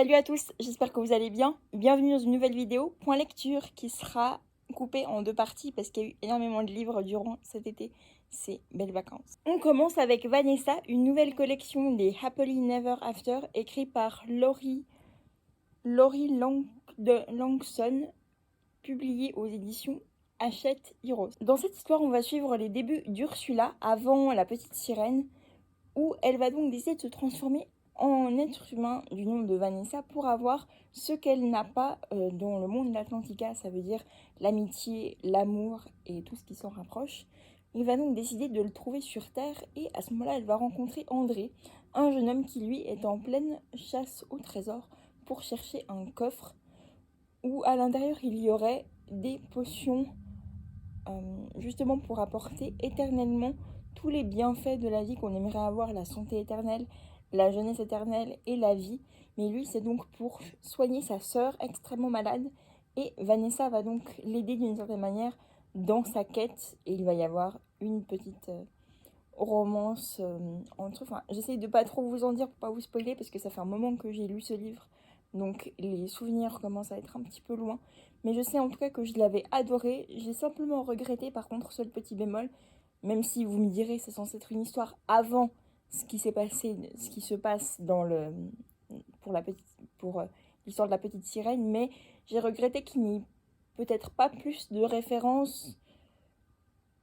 Salut à tous, j'espère que vous allez bien. Bienvenue dans une nouvelle vidéo, point lecture, qui sera coupée en deux parties parce qu'il y a eu énormément de livres durant cet été. C'est belles vacances. On commence avec Vanessa, une nouvelle collection des Happily Never After, écrite par Laurie Langson, publiée aux éditions Hachette Heroes. Dans cette histoire, on va suivre les débuts d'Ursula avant la petite sirène, où elle va donc décider de se transformer en être humain du nom de Vanessa pour avoir ce qu'elle n'a pas dans le monde d'Atlantica, ça veut dire l'amitié, l'amour et tout ce qui s'en rapproche. Il va donc décider de le trouver sur Terre et à ce moment-là, elle va rencontrer André, un jeune homme qui lui est en pleine chasse au trésor pour chercher un coffre où à l'intérieur il y aurait des potions justement pour apporter éternellement tous les bienfaits de la vie qu'on aimerait avoir, la santé éternelle, la jeunesse éternelle et la vie. Mais lui, c'est donc pour soigner sa sœur extrêmement malade. Et Vanessa va donc l'aider d'une certaine manière dans sa quête. Et il va y avoir une petite romance entre... Enfin, j'essaye de pas trop vous en dire pour pas vous spoiler parce que ça fait un moment que j'ai lu ce livre. Donc les souvenirs commencent à être un petit peu loin. Mais je sais en tout cas que je l'avais adoré. J'ai simplement regretté par contre seul petit bémol. Même si vous me direz c'est censé être une histoire avant ce qui s'est passé, ce qui se passe dans le... pour l'histoire de la petite sirène. Mais j'ai regretté qu'il n'y ait peut-être pas plus de références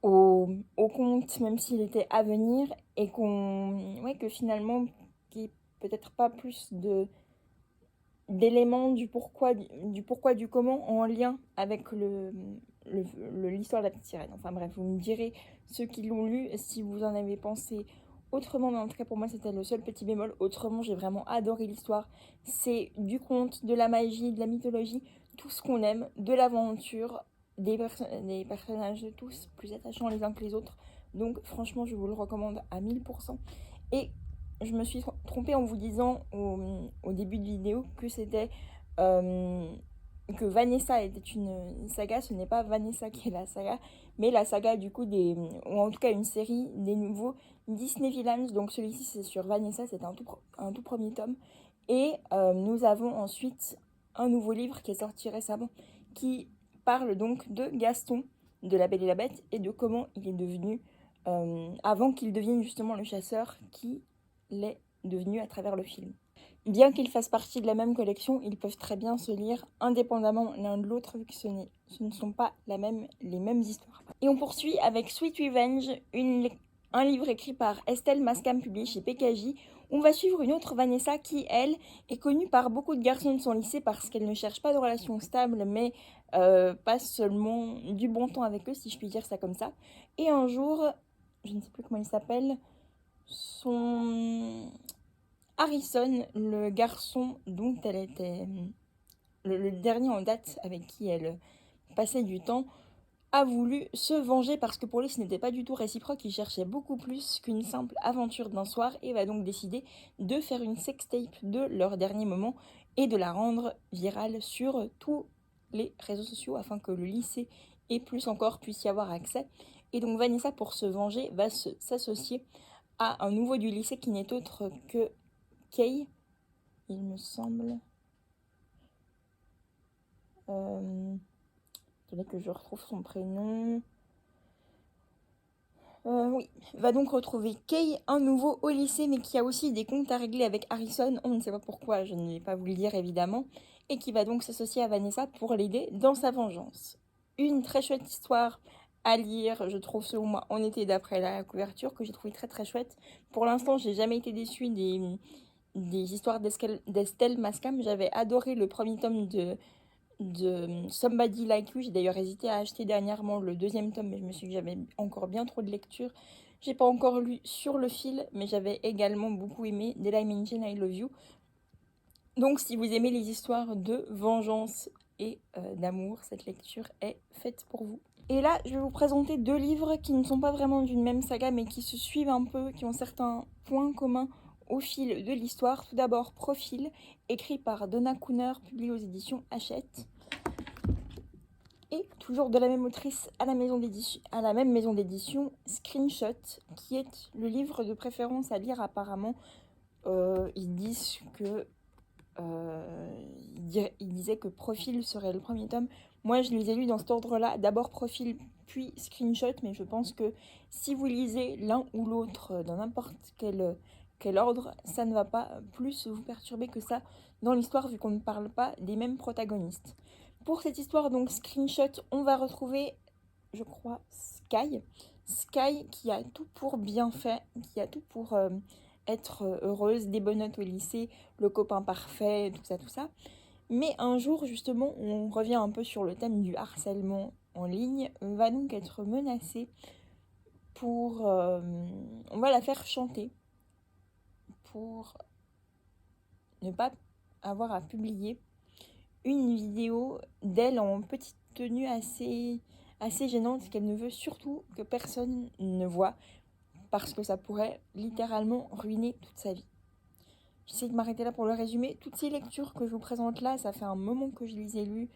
au conte, même s'il était à venir. Et que finalement, qu'il n'y ait peut-être pas plus d'éléments du pourquoi, du comment en lien avec l'histoire de la petite sirène. Enfin bref, vous me direz ceux qui l'ont lu si vous en avez pensé autrement, mais en tout cas pour moi c'était le seul petit bémol. Autrement, j'ai vraiment adoré l'histoire. C'est du conte, de la magie, de la mythologie, tout ce qu'on aime, de l'aventure, des personnages tous plus attachants les uns que les autres. Donc franchement, je vous le recommande à 1000%. Et je me suis trompée en vous disant au début de vidéo que c'était que Vanessa était une saga. Ce n'est pas Vanessa qui est la saga, mais la saga du coup ou en tout cas une série des nouveaux Disney Villains. Donc celui-ci c'est sur Vanessa, c'est un tout premier tome. Et nous avons ensuite un nouveau livre qui est sorti récemment qui parle donc de Gaston, de La Belle et la Bête, et de comment il est devenu, avant qu'il devienne justement le chasseur qui l'est devenu à travers le film. Bien qu'ils fassent partie de la même collection, ils peuvent très bien se lire indépendamment l'un de l'autre vu que ce ne sont pas les mêmes histoires. Et on poursuit avec Sweet Revenge, un livre écrit par Estelle Mascam publié chez PKJ. On va suivre une autre Vanessa qui, elle, est connue par beaucoup de garçons de son lycée parce qu'elle ne cherche pas de relation stable, mais passe seulement du bon temps avec eux, si je puis dire ça comme ça. Et un jour, je ne sais plus comment il s'appelle, son Harrison, le garçon dont elle était le dernier en date avec qui elle passait du temps, a voulu se venger parce que pour lui ce n'était pas du tout réciproque, il cherchait beaucoup plus qu'une simple aventure d'un soir et va donc décider de faire une sextape de leur dernier moment et de la rendre virale sur tous les réseaux sociaux afin que le lycée et plus encore puisse y avoir accès. Et donc Vanessa, pour se venger, va s'associer à un nouveau du lycée qui n'est autre que Kay, il me semble. Attendez que je retrouve son prénom. Oui, va donc retrouver Kay, un nouveau au lycée, mais qui a aussi des comptes à régler avec Harrison. On ne sait pas pourquoi, je ne vais pas vous le dire évidemment. Et qui va donc s'associer à Vanessa pour l'aider dans sa vengeance. Une très chouette histoire à lire, je trouve, selon moi, en été d'après la couverture, que j'ai trouvé très très chouette. Pour l'instant, j'ai jamais été déçue des histoires d'Estelle Mascam. J'avais adoré le premier tome de Somebody Like You. J'ai d'ailleurs hésité à acheter dernièrement le deuxième tome, mais je me suis dit que j'avais encore bien trop de lecture. J'ai pas encore lu Sur le fil, mais j'avais également beaucoup aimé Delilah Mention I Love You. Donc si vous aimez les histoires de vengeance et d'amour, cette lecture est faite pour vous. Et là, je vais vous présenter deux livres qui ne sont pas vraiment d'une même saga, mais qui se suivent un peu, qui ont certains points communs au fil de l'histoire. Tout d'abord, Profil, écrit par Donna Cooner, publié aux éditions Hachette. Et toujours de la même autrice à la même maison d'édition, Screenshot, qui est le livre de préférence à lire apparemment. Ils disent que il disait que Profil serait le premier tome. Moi, je les ai lus dans cet ordre-là. D'abord Profil, puis Screenshot. Mais je pense que si vous lisez l'un ou l'autre dans n'importe quel ordre, ça ne va pas plus vous perturber que ça dans l'histoire, vu qu'on ne parle pas des mêmes protagonistes. Pour cette histoire, donc Screenshot, on va retrouver, je crois, Sky. Sky qui a tout pour bien fait, qui a tout pour être heureuse, des bonnes notes au lycée, le copain parfait, tout ça, tout ça. Mais un jour, justement, on revient un peu sur le thème du harcèlement en ligne, va donc être menacée pour... on va la faire chanter pour ne pas avoir à publier une vidéo d'elle en petite tenue assez gênante qu'elle ne veut surtout que personne ne voit parce que ça pourrait littéralement ruiner toute sa vie. J'essaie de m'arrêter là pour le résumer. Toutes ces lectures que je vous présente là, ça fait un moment que je les ai lues.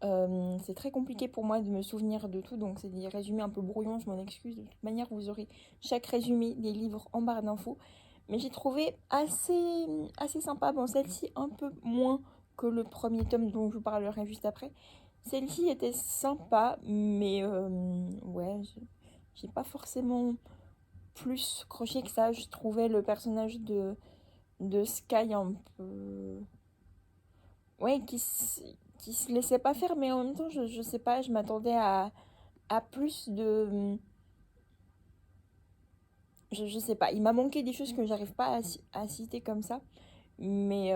C'est très compliqué pour moi de me souvenir de tout, donc c'est des résumés un peu brouillons, je m'en excuse. De toute manière, vous aurez chaque résumé des livres en barre d'infos. Mais j'ai trouvé assez sympa. Bon, celle-ci un peu moins que le premier tome dont je vous parlerai juste après. Celle-ci était sympa, mais ouais, j'ai pas forcément plus croché que ça. Je trouvais le personnage de Sky un peu... Ouais, qui se laissait pas faire, mais en même temps, je sais pas, je m'attendais à plus de... Je sais pas, il m'a manqué des choses que j'arrive pas à citer comme ça. Mais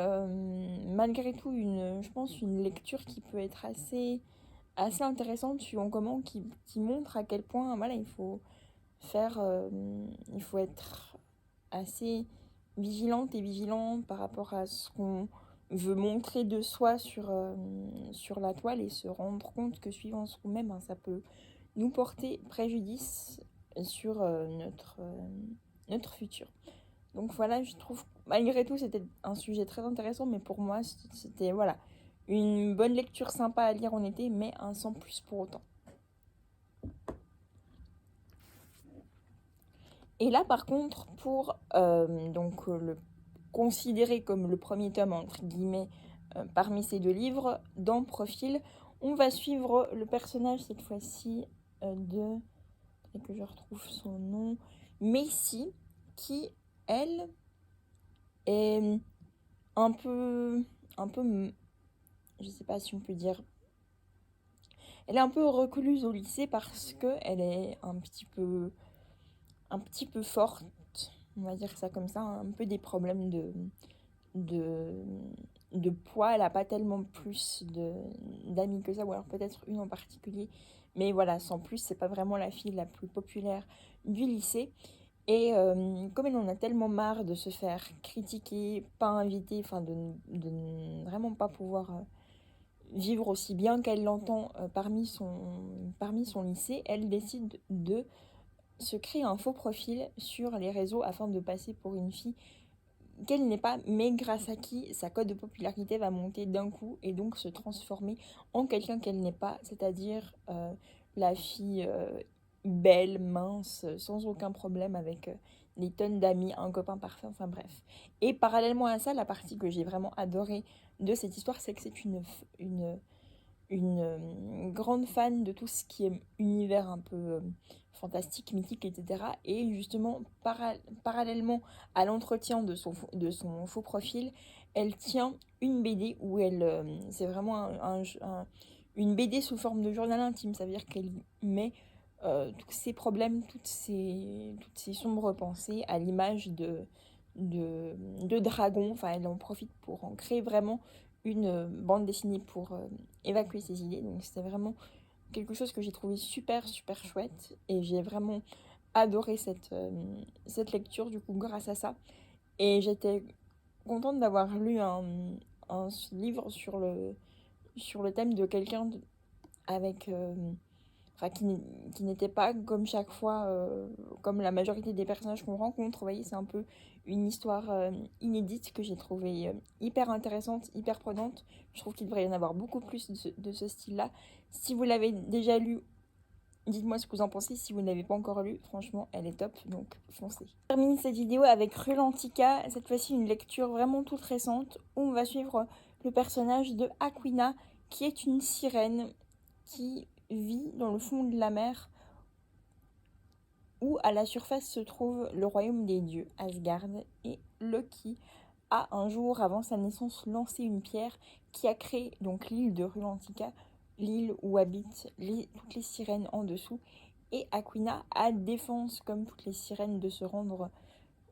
malgré tout, je pense une lecture qui peut être assez intéressante suivant comment, qui montre à quel point, voilà, il faut être assez vigilante et vigilant par rapport à ce qu'on veut montrer de soi sur la toile et se rendre compte que suivant ce qu'on aime, hein, ça peut nous porter préjudice sur notre futur. Donc voilà, je trouve, malgré tout, c'était un sujet très intéressant, mais pour moi, c'était voilà, une bonne lecture sympa à lire en été, mais un sans plus pour autant. Et là, par contre, pour le considérer comme le premier tome, entre guillemets, parmi ces deux livres, dans Profil, on va suivre le personnage, cette fois-ci, de... Et que je retrouve son nom, Macy, qui, elle, est un peu, je sais pas si on peut dire, elle est un peu recluse au lycée parce que elle est un petit peu forte, on va dire ça comme ça, un peu des problèmes de, de poids. Elle n'a pas tellement plus d'amis que ça, ou alors peut-être une en particulier, mais voilà, sans plus, c'est pas vraiment la fille la plus populaire du lycée. Et comme elle en a tellement marre de se faire critiquer, pas inviter, enfin de ne vraiment pas pouvoir vivre aussi bien qu'elle l'entend parmi son lycée, elle décide de se créer un faux profil sur les réseaux afin de passer pour une fille qu'elle n'est pas, mais grâce à qui sa cote de popularité va monter d'un coup et donc se transformer en quelqu'un qu'elle n'est pas, c'est-à-dire la fille belle, mince, sans aucun problème, avec des tonnes d'amis, un copain parfait, enfin bref. Et parallèlement à ça, la partie que j'ai vraiment adorée de cette histoire, c'est que c'est une grande fan de tout ce qui est univers un peu fantastique, mythique, etc. Et justement, parallèlement à l'entretien de son faux profil, elle tient une BD où c'est vraiment une BD sous forme de journal intime. Ça veut dire qu'elle met tous ses problèmes, toutes ses sombres pensées à l'image de dragons. Enfin, elle en profite pour en créer vraiment une bande dessinée pour évacuer ses idées. Donc c'était vraiment quelque chose que j'ai trouvé super chouette et j'ai vraiment adoré cette lecture du coup grâce à ça. Et j'étais contente d'avoir lu un livre sur le thème de quelqu'un avec enfin qui n'était pas comme chaque fois comme la majorité des personnages qu'on rencontre. Vous voyez, c'est un peu une histoire inédite que j'ai trouvée hyper intéressante, hyper prenante. Je trouve qu'il devrait y en avoir beaucoup plus de ce style-là. Si vous l'avez déjà lu, Dites-moi ce que vous en pensez si vous ne l'avez pas encore lu. Franchement, elle est top, donc foncez. Je termine cette vidéo avec Rulantica. Cette fois-ci, une lecture vraiment toute récente où on va suivre le personnage de Aquina, qui est une sirène qui vit dans le fond de la mer, où à la surface se trouve le royaume des dieux, Asgard, et Loki a un jour avant sa naissance lancé une pierre qui a créé donc l'île de Rulantica, l'île où habitent toutes les sirènes en dessous, et Aquina a défense comme toutes les sirènes de se rendre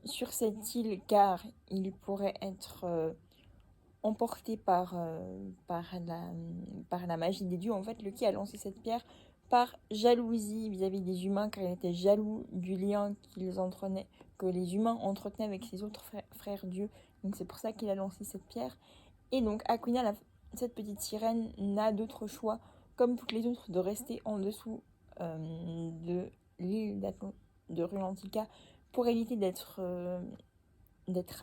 sur cette île car il pourrait être emporté par la magie des dieux. En fait, Loki a lancé cette pierre par jalousie vis-à-vis des humains, car il était jaloux du lien que les humains entretenaient avec ses autres frères dieux. Donc c'est pour ça qu'il a lancé cette pierre. Et donc Aquina, cette petite sirène, n'a d'autre choix, comme toutes les autres, de rester en dessous de l'île de Rulantica pour éviter d'être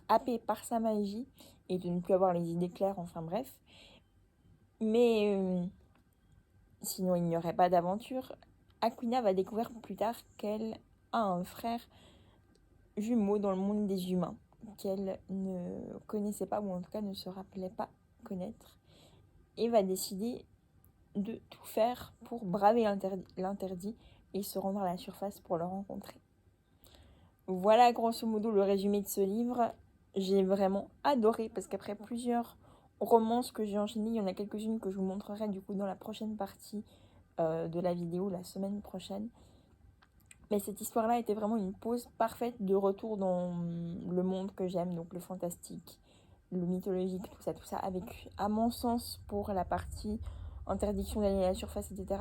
happée par sa magie et de ne plus avoir les idées claires, enfin bref. Mais sinon il n'y aurait pas d'aventure. Aquina va découvrir plus tard qu'elle a un frère jumeau dans le monde des humains qu'elle ne connaissait pas, ou en tout cas ne se rappelait pas connaître, et va décider de tout faire pour braver l'interdit et se rendre à la surface pour le rencontrer. Voilà grosso modo le résumé de ce livre. J'ai vraiment adoré parce qu'après plusieurs romances que j'ai enchaînées, il y en a quelques-unes que je vous montrerai du coup dans la prochaine partie de la vidéo, la semaine prochaine. Mais cette histoire-là était vraiment une pause parfaite de retour dans le monde que j'aime, donc le fantastique, le mythologique, tout ça, avec, à mon sens, pour la partie interdiction d'aller à la surface, etc.,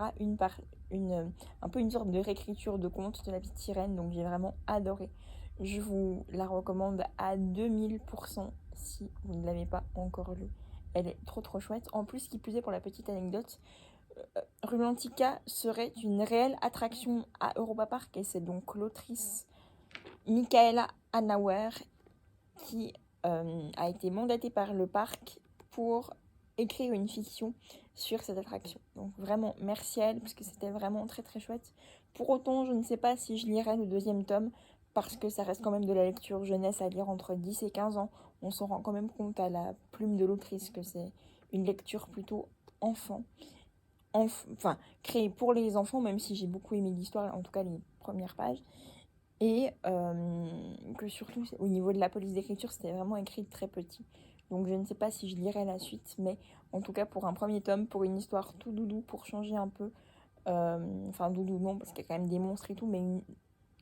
un peu une sorte de réécriture de conte de la petite sirène, donc j'ai vraiment adoré. Je vous la recommande à 2000% si vous ne l'avez pas encore lue. Elle est trop chouette. En plus, qui plus est, pour la petite anecdote, Rulantica serait une réelle attraction à Europa Park, et c'est donc l'autrice Michaela Hanauer qui a été mandatée par le parc pour écrire une fiction sur cette attraction. Donc vraiment merci à elle parce que c'était vraiment très chouette. Pour autant, je ne sais pas si je lirai le deuxième tome parce que ça reste quand même de la lecture jeunesse à lire entre 10 et 15 ans. On s'en rend quand même compte à la plume de l'autrice que c'est une lecture plutôt enfant. Enfin, créée pour les enfants, même si j'ai beaucoup aimé l'histoire, en tout cas les premières pages. Et que surtout, au niveau de la police d'écriture, c'était vraiment écrit très petit. Donc je ne sais pas si je lirai la suite, mais en tout cas pour un premier tome, pour une histoire tout doudou, pour changer un peu. Enfin doudou non, parce qu'il y a quand même des monstres et tout, mais une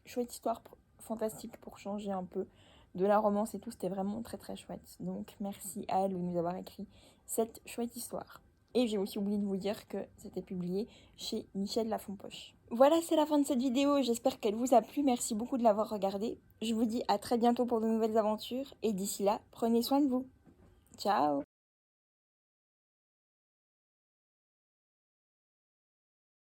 chouette histoire fantastique pour changer un peu de la romance et tout, c'était vraiment très chouette. Donc merci à elle de nous avoir écrit cette chouette histoire. Et j'ai aussi oublié de vous dire que c'était publié chez Michel Lafonpoche. Voilà, c'est la fin de cette vidéo. J'espère qu'elle vous a plu. Merci beaucoup de l'avoir regardée. Je vous dis à très bientôt pour de nouvelles aventures. Et d'ici là, prenez soin de vous. Ciao!